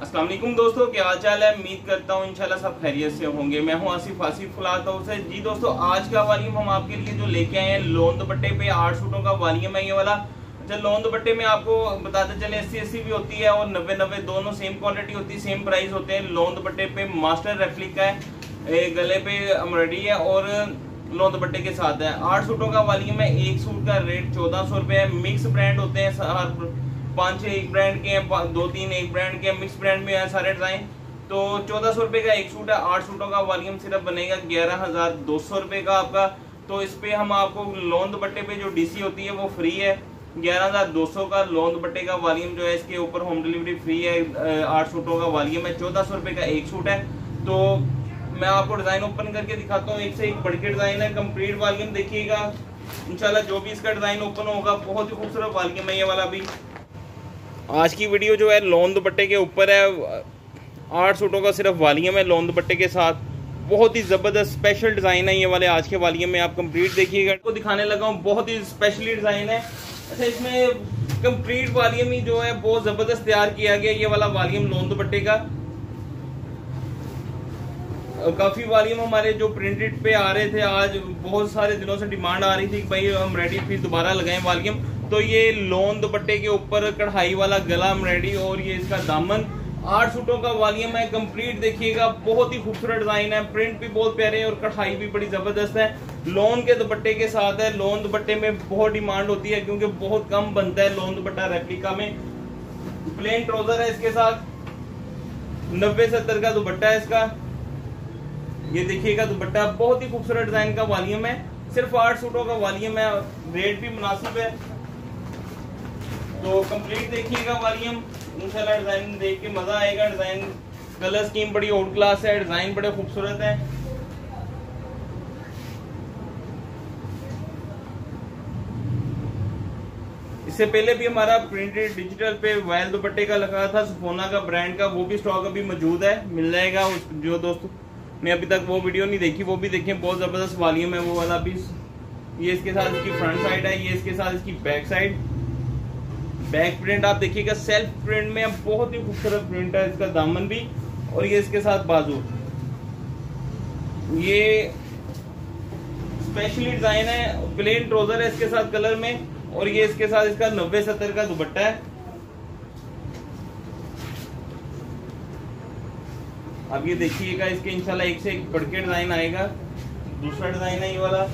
अस्सलाम वालेकुम दोस्तों, क्या हाल चाल है। उम्मीद करता हूँ इंशाल्लाह सब खैरियत से होंगे। मैं हूँ आसिफ फुलात हाउस से। जी दोस्तों, आज का वॉल्यूम हम आपके लिए जो लेके आए हैं लोन दुपट्टे पे 8 सूटों का वॉल्यूम है ये वाला। अच्छा, लोन दुपट्टे में आपको बताते चले 80-80 भी होती है और 90-90 दोनों सेम क्वालिटी होती है, सेम प्राइस होते हैं। लोन दुपट्टे पे मास्टर रेप्लिका है, गले पे एम्ब्रॉयडरी है और लोन दुपट्टे के साथ है। 8 सूटों का वॉल्यूम है। एक सूट का रेट 1400 रुपए है। मिक्स ब्रांड होते हैं, 5-6 एक ब्रांड के हैं, 2-3 एक ब्रांड के हैं, मिक्स ब्रांड में है सारे डिजाइन। तो 1400 रुपए का एक सूट है। 8 सूटों का वॉल्यूम सिर्फ बनेगा 11,200 रुपए का आपका। तो इस पे हम आपको लोन दुपट्टे पे जो डीसी होती है वो फ्री है। 11,200 का लोन दुपट्टे का वॉल्यूम जो है, इसके ऊपर होम डिलीवरी फ्री है। 8 सूटों का वॉल्यूम है। 1400 रुपए का एक सूट है। तो मैं आपको डिजाइन ओपन करके दिखाता हूँ। एक से एक बढ़ के डिजाइन है। कंप्लीट वॉल्यूम देखिएगा इंशाल्लाह। जो भी इसका डिजाइन ओपन होगा बहुत ही खूबसूरत वॉल्यूम है ये वाला भी। आज की वीडियो जो है लोन दुपट्टे के ऊपर है। 8 सूटों का सिर्फ वॉल्यूम है लोन दुपट्टे के साथ। बहुत ही जबरदस्त स्पेशल डिजाइन है ये वाले आज के वॉल्यूम में। आप कंप्लीट देखिएगा, को दिखाने लगा हूँ। बहुत ही स्पेशली डिजाइन है। अच्छा, इसमें कंप्लीट वॉल्यूम ही जो है बहुत जबरदस्त तैयार किया गया ये वाला वॉल्यूम लोन दुपट्टे का। काफी वॉल्यूम हमारे जो प्रिंटेड पे आ रहे थे, आज बहुत सारे दिनों से डिमांड आ रही थी कि भाई हम रेडी फिर दोबारा लगाएं वॉल्यूम। तो ये लोन दुपट्टे के ऊपर कढ़ाई वाला गला रेडी और ये इसका दामन। 8 सूटों का वॉल्यूम है। कंप्लीट देखिएगा, बहुत ही खूबसूरत डिजाइन है। प्रिंट भी बहुत प्यारे हैं और कढ़ाई भी बड़ी जबरदस्त है। लोन के दुपट्टे के साथ है। लोन दुपट्टे में बहुत डिमांड होती है क्योंकि बहुत कम बनता है लोन दुपट्टा रेप्लिका में। प्लेन ट्राउजर है इसके साथ। 90-70 का दुपट्टा है इसका। ये देखिएगा दुपट्टा, बहुत ही खूबसूरत डिजाइन का वॉल्यूम है। सिर्फ 8 सूटों का वॉल्यूम है। रेट भी मुनासिब है। तो कंप्लीट देखिएगा वॉल्यूम इंशाल्लाह। डिजाइन देख के मजा आएगा। डिजाइन कलर स्कीम बड़ी आउट क्लास है। डिजाइन बड़े खूबसूरत है। इससे पहले भी हमारा प्रिंटेड डिजिटल पे वायल दुपट्टे का लगा था, सफोना का ब्रांड का। वो भी स्टॉक अभी मौजूद है, मिल जाएगा। जो दोस्तों ने अभी तक वो वीडियो नहीं देखी वो भी देखें। बहुत जबरदस्त वॉल्यूम है वो वाला भी। ये इसके साथ इसकी फ्रंट साइड है, ये इसके साथ इसकी बैक साइड। बैक प्रिंट आप देखिएगा सेल्फ प्रिंट में बहुत ही खूबसूरत प्रिंट है। इसका दामन भी और ये इसके साथ बाजू। ये स्पेशली डिजाइन है। प्लेन ट्राउजर है इसके साथ कलर में और ये इसके साथ इसका 90-70 का दुपट्टा है। अब ये देखिएगा, इसके इंशाल्लाह एक से एक बढ़ के डिजाइन आएगा। दूसरा डिजाइन है ये वाला।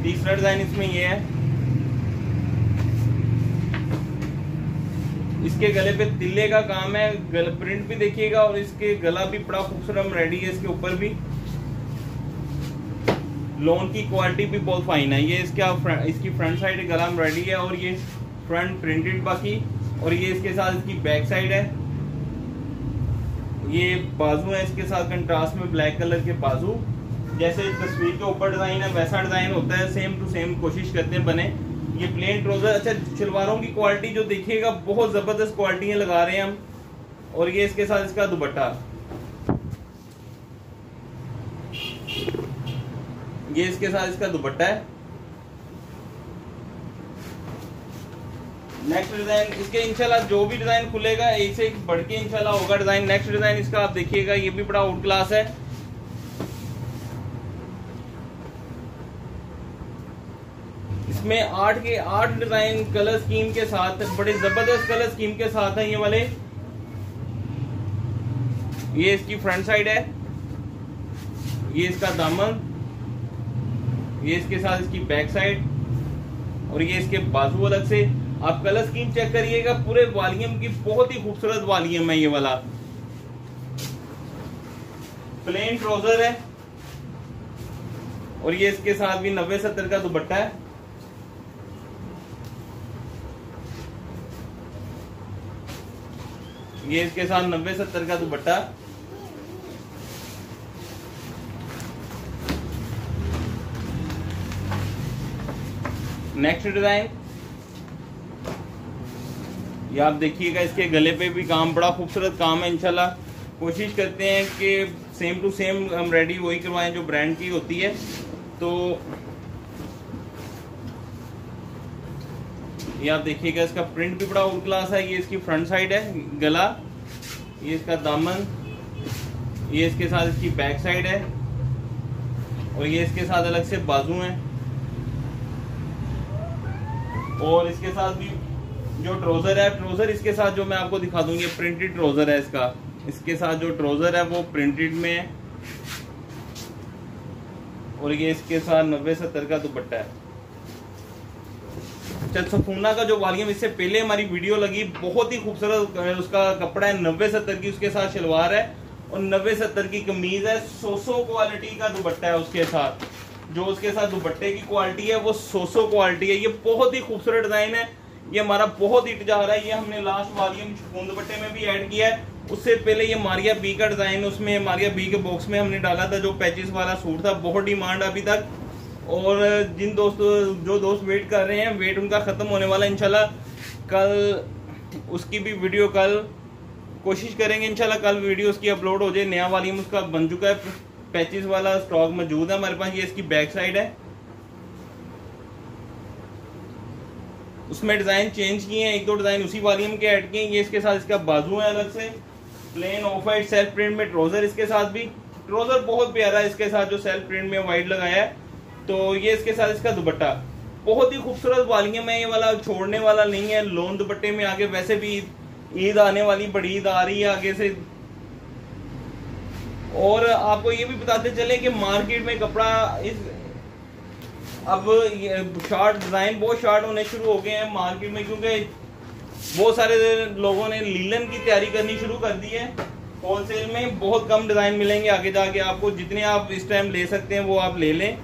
तीसरा डिजाइन इसमें ये है। इसके गले पे तिल्ले का काम है। प्रिंट भी देखिएगा और इसके गला भी बड़ा खूबसूरत रेडी है। इसके ऊपर भी लोन की क्वालिटी भी बहुत फाइन है। ये इसकी फ्रंट साइड गला रेडी है और ये फ्रंट प्रिंटेड बाकी। और ये इसके साथ इसकी बैक साइड है। ये बाजू है इसके साथ कंट्रास्ट में ब्लैक कलर के बाजू। जैसे तस्वीर के ऊपर डिजाइन है वैसा डिजाइन होता है। सेम टू सेम कोशिश करते हैं बने। ये प्लेन ट्राउजर। अच्छा, शलवारों की क्वालिटी जो देखिएगा बहुत जबरदस्त क्वालिटी लगा रहे हैं हम। और ये इसके साथ इसका दुपट्टा। ये इसके साथ इसका दुपट्टा है। नेक्स्ट डिजाइन इसके इंशाल्लाह जो भी डिजाइन खुलेगा एक से एक बढ़ के इंशाल्लाह होगा डिजाइन। नेक्स्ट डिजाइन इसका आप देखिएगा, ये भी बड़ा आउट क्लास है। इसमें 8 के 8 डिजाइन कलर स्कीम के साथ, बड़े जबरदस्त कलर स्कीम के साथ है ये वाले। ये इसकी फ्रंट साइड है, ये इसका दामन, ये इसके साथ इसकी बैक साइड और ये इसके बाजू अलग से। आप कलर स्कीम चेक करिएगा। पूरे वॉल्यूम की बहुत ही खूबसूरत वॉल्यूम है ये वाला। प्लेन ट्राउजर है और ये इसके साथ भी 90-70 का दुपट्टा है। ये इसके साथ 90-70 का दुपट्टा। नेक्स्ट डिजाइन ये आप देखिएगा। इसके गले पे भी काम बड़ा खूबसूरत काम है। इंशाल्लाह कोशिश करते हैं कि सेम टू सेम हम रेडी वही करवाएं जो ब्रांड की होती है। तो ये आप देखिएगा, इसका प्रिंट भी बड़ा आउट क्लास है। ये इसकी फ्रंट साइड है, गला, ये इसका दामन, ये इसके साथ इसकी बैक साइड है, और ये इसके साथ अलग से बाजू हैं। और इसके साथ भी जो ट्राउजर है, ट्राउजर इसके साथ जो मैं आपको दिखा दूंगी, प्रिंटेड ट्राउजर है इसका। इसके साथ जो ट्राउजर है वो प्रिंटेड में है, और ये इसके साथ 90-70 का दुपट्टा है। सफूना का जो वॉल्यूम इससे पहले हमारी वीडियो लगी, बहुत ही खूबसूरत उसका कपड़ा है, 90-70 की उसके साथ शलवार है और 90-70 की कमीज है। 100 क्वालिटी का दुपट्टा है उसके साथ। जो उसके साथ दुपट्टे की क्वालिटी है वो 100 क्वालिटी है। ये बहुत ही खूबसूरत डिजाइन है, ये हमारा बहुत हिट जा रहा है। ये हमने लास्ट वॉल्यूम शिफॉन दुपट्टे में भी ऐड किया है। उससे पहले ये मारिया बी का डिजाइन, उसमें मारिया बी के बॉक्स में हमने डाला था, जो पैचेस वाला सूट था, बहुत डिमांड अभी तक। और जो दोस्त वेट कर रहे हैं, वेट उनका खत्म होने वाला है इंशाल्लाह। कल उसकी भी वीडियो, कल कोशिश करेंगे इंशाल्लाह कल वीडियो उसकी अपलोड हो जाए। नया वॉल्यूम उसका बन चुका है, पैचेस वाला स्टॉक मौजूद है हमारे पास। ये इसकी बैक साइड है, उसमें डिजाइन चेंज किए हैं, 1-2 डिजाइन उसी वॉल्यूम के ऐड किए हैं। ये इसके साथ इसका बाजू है अलग से, plain off white self print में ट्राउजर इसके साथ भी। ट्राउजर बहुत प्यारा है इसके साथ, जो सेल्फ प्रिंट में वाइट लगाया है। तो ये इसके साथ इसका दुपट्टा बहुत ही खूबसूरत वॉल्यूम है, ये वाला छोड़ने वाला नहीं है। लोन दुपट्टे में आगे वैसे भी ईद आने वाली, बड़ी ईद आ रही है आगे से। और आपको ये भी बताते चले कि मार्केट में कपड़ा अब शॉर्ट डिजाइन बहुत शॉर्ट होने शुरू हो गए हैं मार्केट में, क्योंकि बहुत सारे लोगों ने लीलन की तैयारी करनी शुरू कर दी है। होलसेल में बहुत कम डिजाइन मिलेंगे आगे जाके आपको, जितने आप इस टाइम ले सकते हैं वो आप ले लें,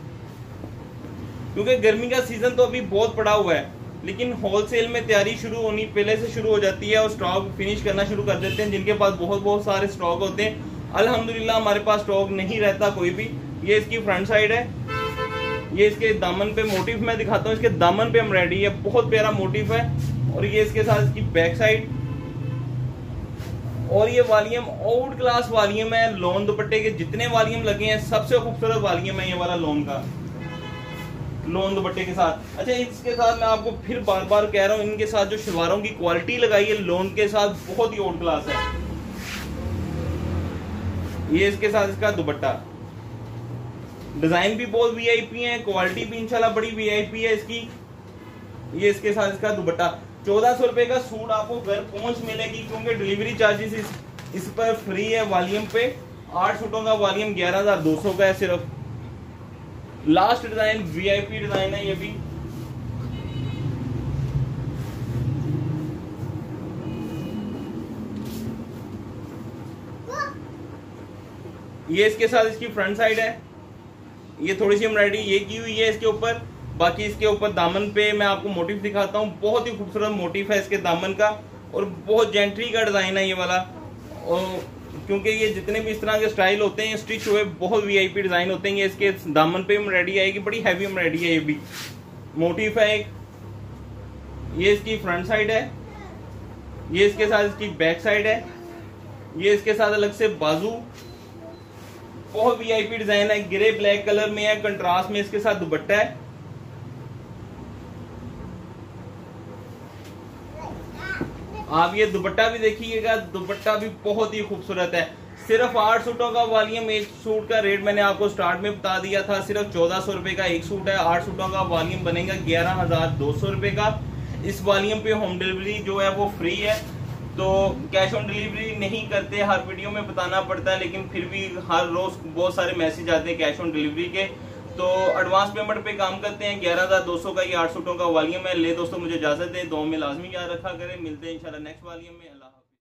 क्योंकि गर्मी का सीजन तो अभी बहुत पड़ा हुआ है। लेकिन होलसेल में तैयारी शुरू होनी पहले से शुरू हो जाती है और स्टॉक फिनिश करना शुरू कर देते हैं। जिनके पास बहुत सारे स्टॉक होते हैं, अल्हम्दुलिल्लाह हमारे पास स्टॉक नहीं रहता कोई भी। ये इसकी फ्रंट साइड है, ये इसके दामन पे मोटिव मैं दिखाता हूँ। इसके दामन पे एम्ब्रॉयडरी है, बहुत प्यारा मोटिव है। और ये इसके साथ इसकी बैक साइड, और ये वॉल्यूम आउट क्लास वॉल्यूम है। लोन दुपट्टे के जितने वॉल्यूम लगे हैं सबसे खूबसूरत वॉल्यूम है ये वाला लोन का, लोन दुपट्टे के साथ। अच्छा, इसके साथ मैं आपको फिर बार बार कह रहा हूँ, इनके साथ जो शलवारों की क्वालिटी लगाई है लोन के साथ, बहुत ही आउट क्लास है। ये इसके साथ इसका दुपट्टा, डिजाइन भी बहुत वीआईपी है, क्वालिटी भी इंशाल्लाह बड़ी वीआईपी है इसकी। ये इसके साथ इसका दुपट्टा। 1400 रुपए का सूट आपको घर पहुंच मिलेगी, क्योंकि डिलीवरी चार्जेस इस पर फ्री है। वॉल्यूम पे 8 सूटों का वॉल्यूम 11,200 का है सिर्फ। लास्ट डिजाइन वीआईपी डिजाइन है ये भी। ये इसके साथ इसकी फ्रंट साइड है, ये थोड़ी सी एम्ब्रॉयडरी ये की हुई है इसके ऊपर। बाकी इसके ऊपर दामन पे मैं आपको मोटिव दिखाता हूँ, बहुत ही खूबसूरत मोटिव है इसके दामन का, और बहुत जेंट्री का डिजाइन है ये वाला। और क्योंकि ये जितने भी इस तरह के स्टाइल होते हैं स्टिच हुए, बहुत वीआईपी डिजाइन होते हैं। ये इसके दामन पे एम्ब्रॉयडरी आएगी, बड़ी हैवी एम्ब्रॉयडरी है ये भी। मोटिव है एक, ये इसकी फ्रंट साइड है, ये इसके साथ इसकी बैक साइड है, ये इसके साथ अलग से बाजू। बहुत वीआईपी डिजाइन है, ग्रे ब्लैक कलर में है, कंट्रास्ट में इसके साथ दुपट्टा है। आप ये दुपट्टा भी देखिएगा, दुपट्टा भी बहुत ही खूबसूरत है। सिर्फ 8 सूटों का वॉल्यूम, एक सूट का रेट मैंने आपको स्टार्ट में बता दिया था, सिर्फ 1400 रुपए का एक सूट है। 8 सूटों का वॉल्यूम बनेगा 11,200 रुपए का। इस वॉल्यूम पे होम डिलीवरी जो है वो फ्री है, तो कैश ऑन डिलीवरी नहीं करते, हर वीडियो में बताना पड़ता है, लेकिन फिर भी हर रोज बहुत सारे मैसेज आते हैं कैश ऑन डिलीवरी के। तो एडवांस पेमेंट पे काम करते हैं। 11,200 का ये 8 सूटों का वॉल्यूम है। ले दोस्तों, मुझे इजाजत दें, दुआ में लाजमी याद रखा करें। मिलते हैं इंशाल्लाह नेक्स्ट वॉल्यूम में। अल्लाह।